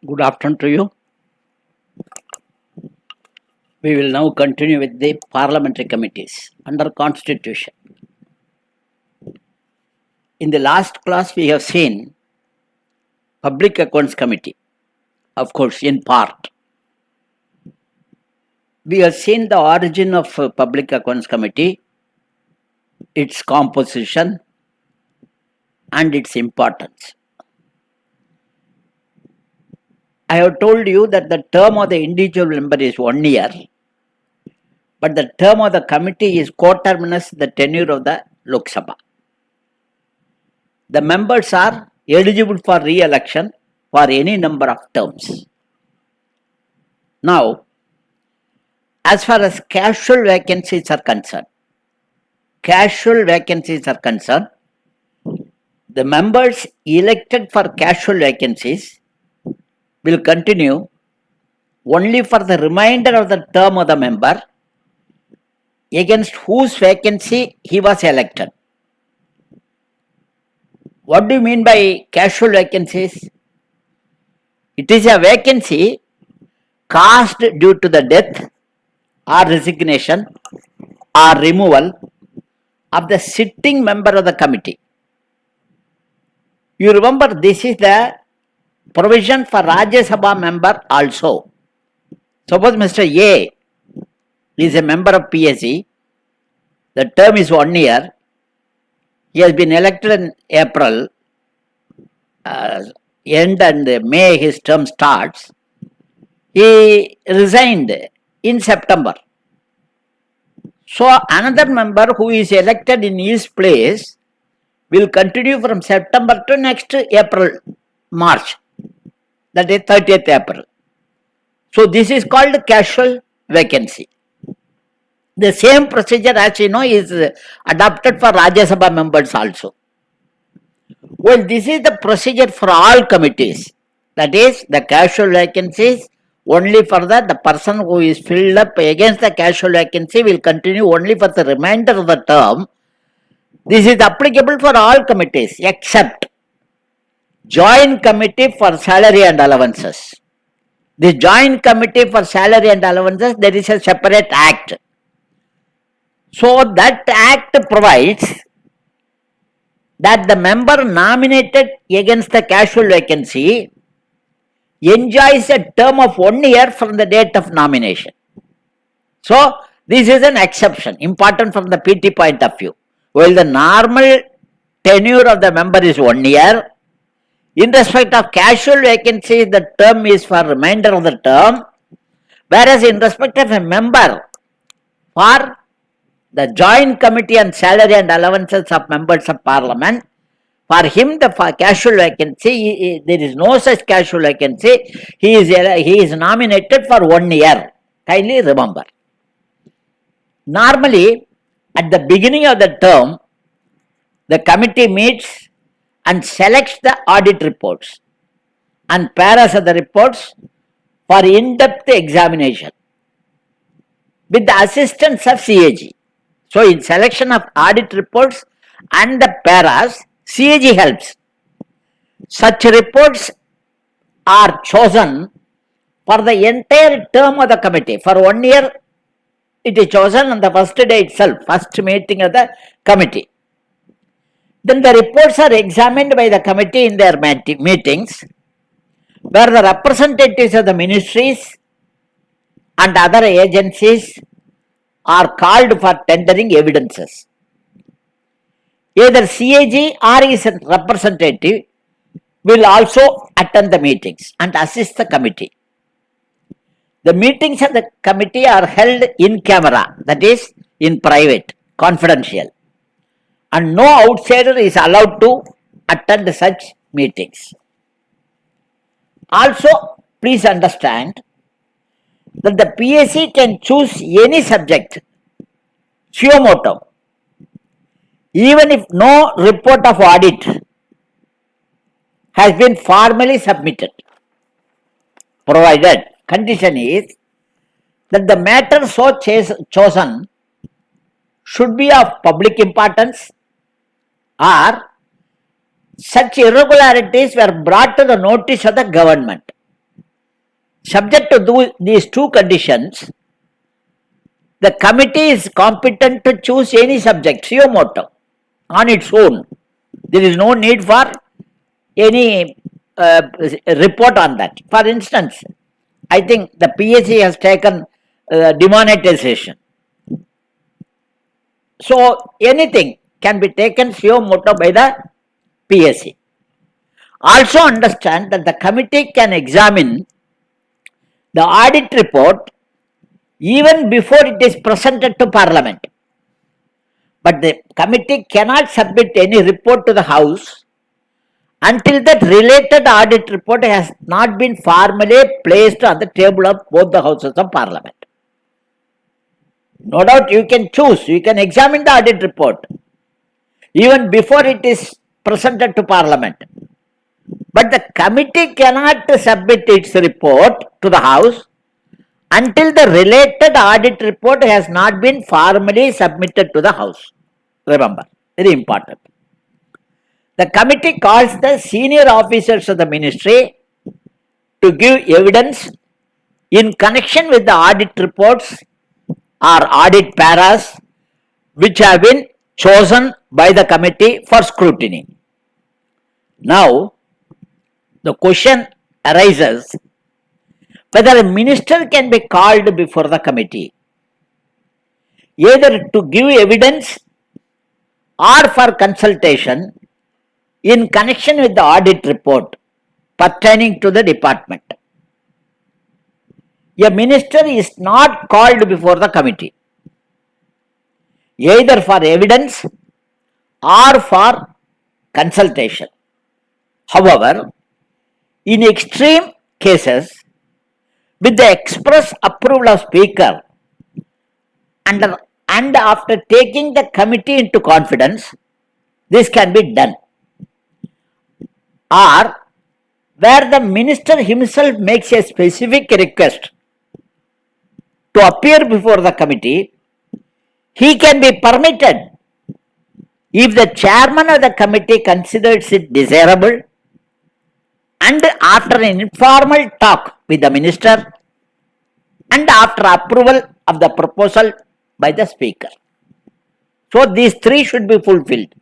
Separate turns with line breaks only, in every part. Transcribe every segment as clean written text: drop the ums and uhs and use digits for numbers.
Good afternoon to you. We will now continue with the parliamentary committees under Constitution. In the last class, we have seen Public Accounts Committee, of course, in part. We have seen the origin of Public Accounts Committee, its composition, and its importance. I have told you that the term of the individual member is 1 year, but the term of the committee is coterminous the tenure of the Lok Sabha. The members are eligible for re-election for any number of terms. Now, as far as casual vacancies are concerned, the members elected for casual vacancies will continue only for the remainder of the term of the member against whose vacancy he was elected. What do you mean by casual vacancies? It is a vacancy caused due to the death or resignation or removal of the sitting member of the committee. You remember, this is the provision for Rajya Sabha member also. Suppose Mr. A is a member of PSC, the term is 1 year, he has been elected in April, end and May his term starts, he resigned in September. So another member who is elected in his place will continue from September to next April, March, that is 30th April. So this is called casual vacancy. The same procedure, as you know, is adopted for Rajya Sabha members also. Well, this is the procedure for all committees. That is, the casual vacancies only for the person who is filled up against the casual vacancy will continue only for the remainder of the term. This is applicable for all committees except Joint Committee for Salary and Allowances. The Joint Committee for Salary and Allowances, there is a separate act. So that act provides that the member nominated against the casual vacancy enjoys a term of 1 year from the date of nomination. So this is an exception, important from the PT point of view. While the normal tenure of the member is 1 year, in respect of casual vacancy, the term is for remainder of the term, whereas in respect of a member for the Joint Committee on Salary and Allowances of Members of Parliament, for him the casual vacancy, there is no such casual vacancy, he is nominated for 1 year. Kindly remember. Normally, at the beginning of the term, the committee meets and selects the audit reports and paras of the reports for in-depth examination with the assistance of CAG. So, in selection of audit reports and the paras, CAG helps. Such reports are chosen for the entire term of the committee. For 1 year, it is chosen on the first day itself, first meeting of the committee. Then the reports are examined by the committee in their meetings, where the representatives of the ministries and other agencies are called for tendering evidences. Either CAG or his representative will also attend the meetings and assist the committee. The meetings of the committee are held in camera, that is, in private, confidential, and no outsider is allowed to attend such meetings. Also, please understand that the PSC can choose any subject, suo motu, even if no report of audit has been formally submitted, provided condition is that the matter so chosen should be of public importance or such irregularities were brought to the notice of the government. subject to these two conditions, the committee is competent to choose any subject, suo moto, on its own. There is no need for any report on that. For instance, I think the PSC has taken demonetization. So anything can be taken suo moto by the PSC. Also understand that the committee can examine the audit report even before it is presented to Parliament. But the committee cannot submit any report to the House until that related audit report has not been formally placed on the table of both the Houses of Parliament. No doubt you can choose, you can examine the audit report even before it is presented to Parliament. But the committee cannot submit its report to the House until the related audit report has not been formally submitted to the House. Remember, very important. The committee calls the senior officers of the ministry to give evidence in connection with the audit reports or audit paras which have been chosen by the committee for scrutiny. Now, the question arises whether a minister can be called before the committee either to give evidence or for consultation in connection with the audit report pertaining to the department. A minister is not called before the committee either for evidence or for consultation. However, in extreme cases, with the express approval of Speaker and after taking the committee into confidence, this can be done. Or where the minister himself makes a specific request to appear before the committee, he can be permitted if the chairman of the committee considers it desirable and after an informal talk with the minister and after approval of the proposal by the speaker. So these three should be fulfilled.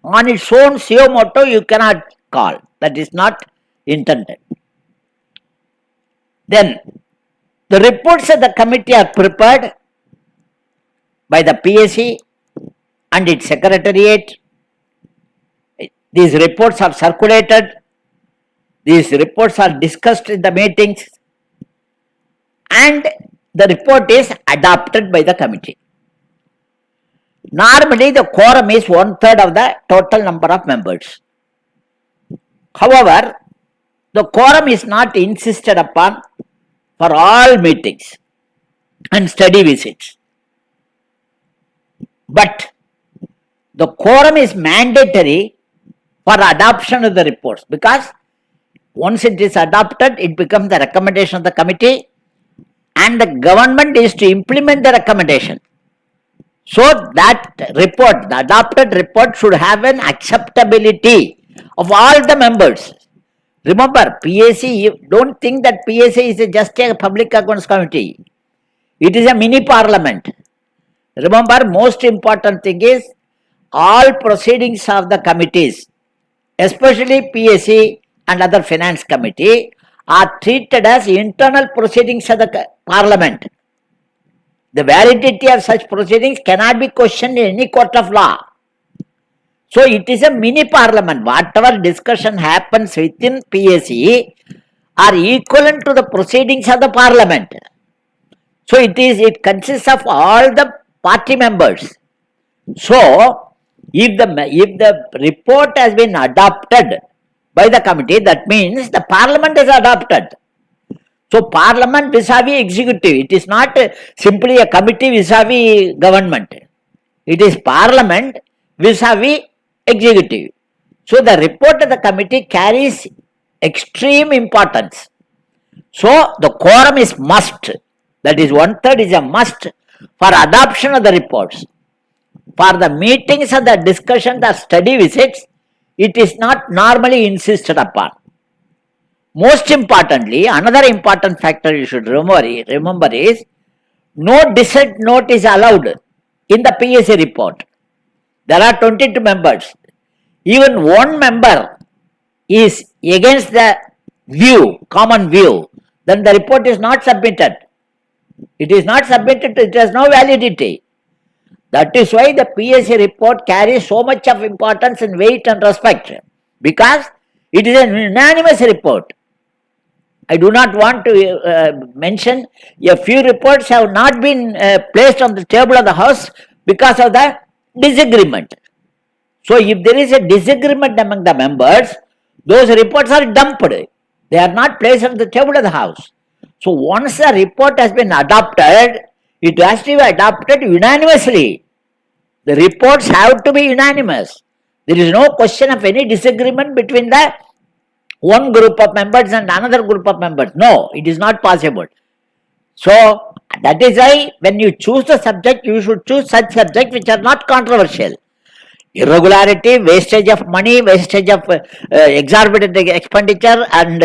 On its own suo moto you cannot call. That is not intended. Then the reports of the committee are prepared by the PSC and its secretariat. These reports are circulated. These reports are discussed in the meetings and the report is adopted by the committee. Normally the quorum is 1/3 of the total number of members. However, the quorum is not insisted upon for all meetings and study visits. But the quorum is mandatory for adoption of the reports because once it is adopted, it becomes the recommendation of the committee and the government is to implement the recommendation. So that report, the adopted report should have an acceptability of all the members. Remember, PSC, don't think that PSC is just a public accounts committee. It is a mini parliament. Remember, most important thing is all proceedings of the committees, especially PSC and other finance committee, are treated as internal proceedings of the parliament. The validity of such proceedings cannot be questioned in any court of law. So it is a mini parliament. Whatever discussion happens within PSC are equivalent to the proceedings of the parliament. So it consists of all the party members. So if the report has been adopted by the committee, that means the parliament is adopted. So parliament vis-a-vis executive. It is not simply a committee vis-a-vis government. It is parliament vis-a-vis executive. So the report of the committee carries extreme importance. So the quorum is must. That is 1/3 is a must for adoption of the reports. For the meetings and the discussion, the study visits, it is not normally insisted upon. Most importantly, another important factor you should remember is no dissent note is allowed in the PSC report. There are 22 members. Even one member is against the common view, then the report is not submitted. It is not submitted, it has no validity. That is why the PSC report carries so much of importance and weight and respect, because it is an unanimous report. I do not want to mention a few reports have not been placed on the table of the House because of the disagreement. So, if there is a disagreement among the members, those reports are dumped. They are not placed on the table of the House. So, once a report has been adopted, it has to be adopted unanimously. The reports have to be unanimous. There is no question of any disagreement between the one group of members and another group of members. No, it is not possible. So, that is why when you choose the subject, you should choose such subjects which are not controversial. Irregularity, wastage of money, wastage of exorbitant expenditure, and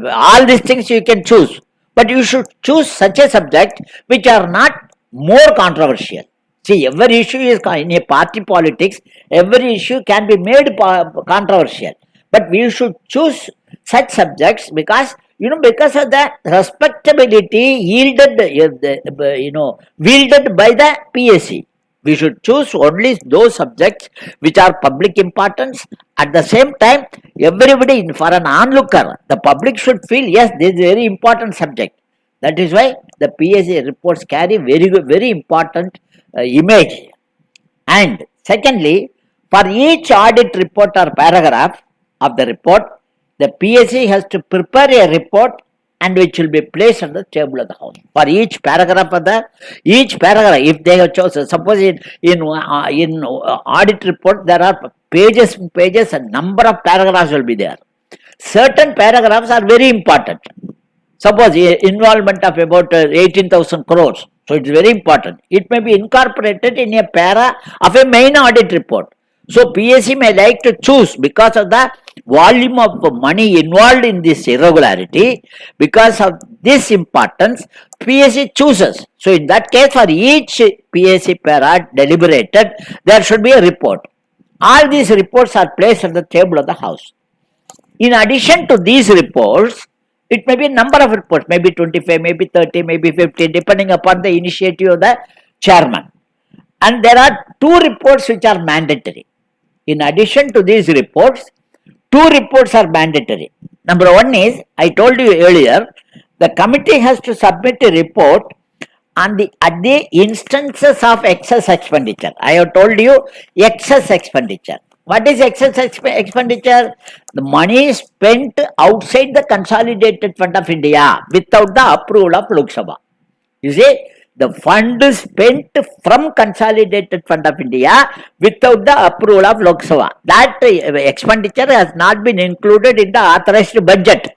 all these things you can choose. But you should choose such a subject which are not more controversial. See, every issue is in a party politics, every issue can be made controversial. But we should choose such subjects because because of the respectability yielded wielded by the PSC. We should choose only those subjects which are public importance. At the same time, everybody, for an onlooker, the public should feel, yes, this is a very important subject. That is why the PSC reports carry very important image. And secondly, for each audit report or paragraph of the report, the PSC has to prepare a report and which will be placed on the table of the House. For each paragraph, if they have chosen, suppose in audit report there are pages and pages, a number of paragraphs will be there. Certain paragraphs are very important. Suppose involvement of about 18,000 crores. So it is very important. It may be incorporated in a para of a main audit report. So PSC may like to choose because of the volume of money involved in this irregularity. Because of this importance, PSC chooses. So in that case, for each PSC para deliberated, there should be a report. All these reports are placed on the table of the House. In addition to these reports, it may be a number of reports, maybe 25, maybe 30, maybe 50, depending upon the initiative of the chairman. And there are two reports which are mandatory. In addition to these reports, two reports are mandatory. Number one is, I told you earlier, the committee has to submit a report on the instances of excess expenditure. I have told you excess expenditure. What is excess expenditure? The money spent outside the consolidated fund of India without the approval of Lok Sabha. You see, the fund spent from consolidated fund of India without the approval of Lok Sabha. That expenditure has not been included in the authorized budget.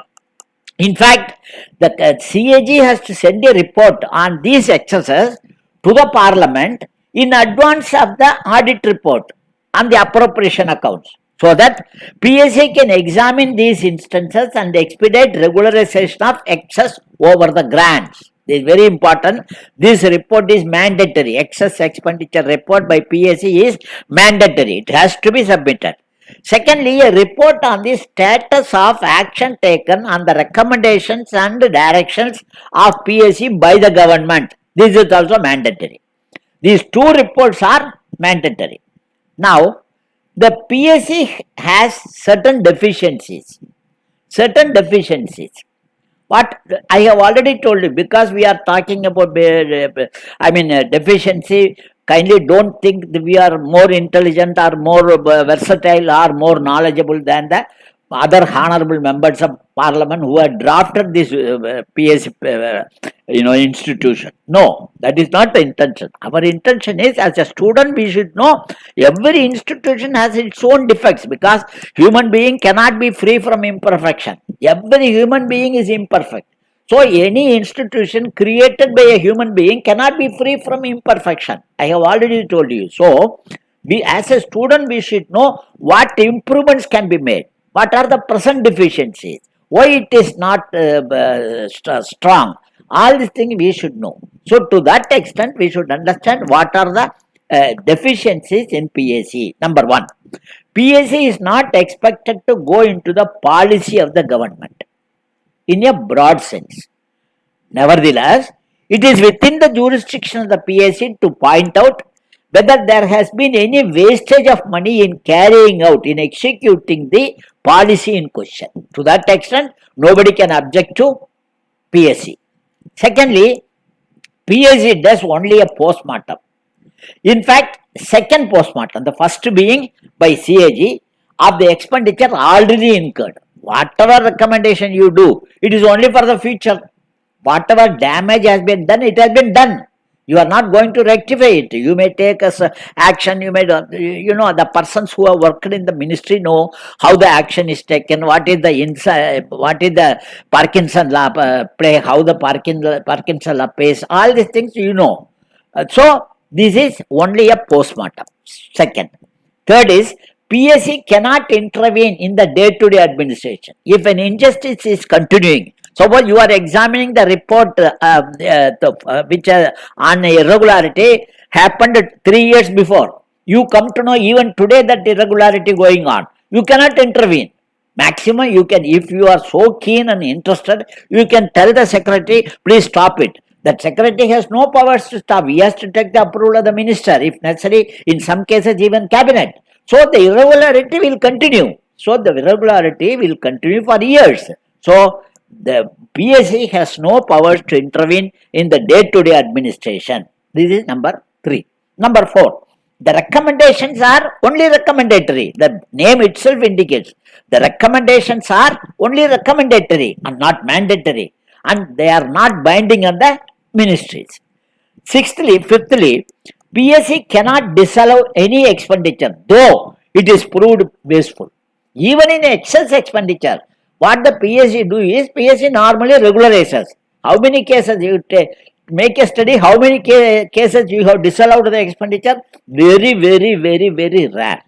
In fact, the CAG has to send a report on these excesses to the Parliament in advance of the audit report on the appropriation accounts, so that PSA can examine these instances and expedite regularization of excess over the grants. This is very important. This report is mandatory. Excess expenditure report by PSC is mandatory. It has to be submitted. Secondly, a report on the status of action taken on the recommendations and directions of PSC by the government. This is also mandatory. These two reports are mandatory. Now, the PSC has certain deficiencies. What I have already told you, because we are talking about deficiency, kindly don't think that we are more intelligent or more versatile or more knowledgeable than the other honorable members of Parliament who have drafted this PSC institution. No, that is not the intention. Our intention is, as a student, we should know every institution has its own defects, because human being cannot be free from imperfection. Every human being is imperfect. So any institution created by a human being cannot be free from imperfection. I have already told you. So we, as a student, we should know what improvements can be made. What are the present deficiencies? why it is not strong. All these things we should know. So to that extent, we should understand what are the deficiencies in PAC. Number one, PAC is not expected to go into the policy of the government in a broad sense. Nevertheless, it is within the jurisdiction of the PAC to point out whether there has been any wastage of money in carrying out, in executing the policy in question. To that extent, nobody can object to PSC. Secondly, PSC does only a post-mortem. In fact, second post-mortem, the first being by CAG of the expenditure already incurred. Whatever recommendation you do, it is only for the future. Whatever damage has been done, it has been done. You are not going to rectify it. You may take as action. You may, the persons who have worked in the ministry know how the action is taken. What is the Parkinson law play? How the Parkinson law pays? All these things you know. So this is only a post-mortem. Second, third is PSC cannot intervene in the day-to-day administration. If an injustice is continuing, suppose you are examining the report which on irregularity happened 3 years before. You come to know even today that irregularity going on. You cannot intervene. Maximum you can, if you are so keen and interested, you can tell the secretary, please stop it. That secretary has no powers to stop. He has to take the approval of the minister, if necessary, in some cases even cabinet. So the irregularity will continue. So the irregularity will continue for years. So the PSC has no powers to intervene in the day-to-day administration. This is number 3. Number 4. The recommendations are only recommendatory. The name itself indicates the recommendations are only recommendatory and not mandatory, and they are not binding on the ministries. Fifthly, PSC cannot disallow any expenditure, though it is proved wasteful. Even in excess expenditure, what the PSC do is, PSC normally regularizes. How many cases you take? Make a study, how many cases you have disallowed the expenditure? Very, very, very, very rare.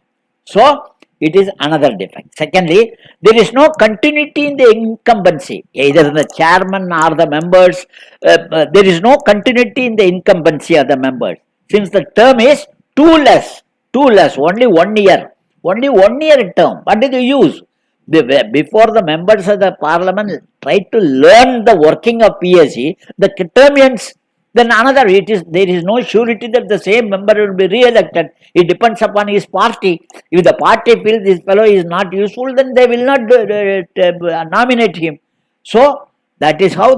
So, it is another defect. Secondly, there is no continuity in the incumbency, either the chairman or the members. There is no continuity in the incumbency of the members. Since the term is too less, only 1 year. Only 1 year term. What did you use? Before the members of the parliament try to learn the working of PSC, the term ends. Then another, there is no surety that the same member will be re-elected. It depends upon his party. If the party feels this fellow is not useful, then they will not nominate him. So that is how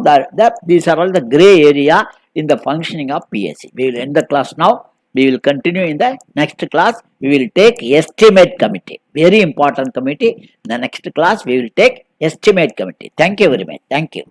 these are all the grey area in the functioning of PSC. We will end the class now. We will continue in the next class. We will take estimate committee. Very important committee. In the next class, we will take estimate committee. Thank you very much. Thank you.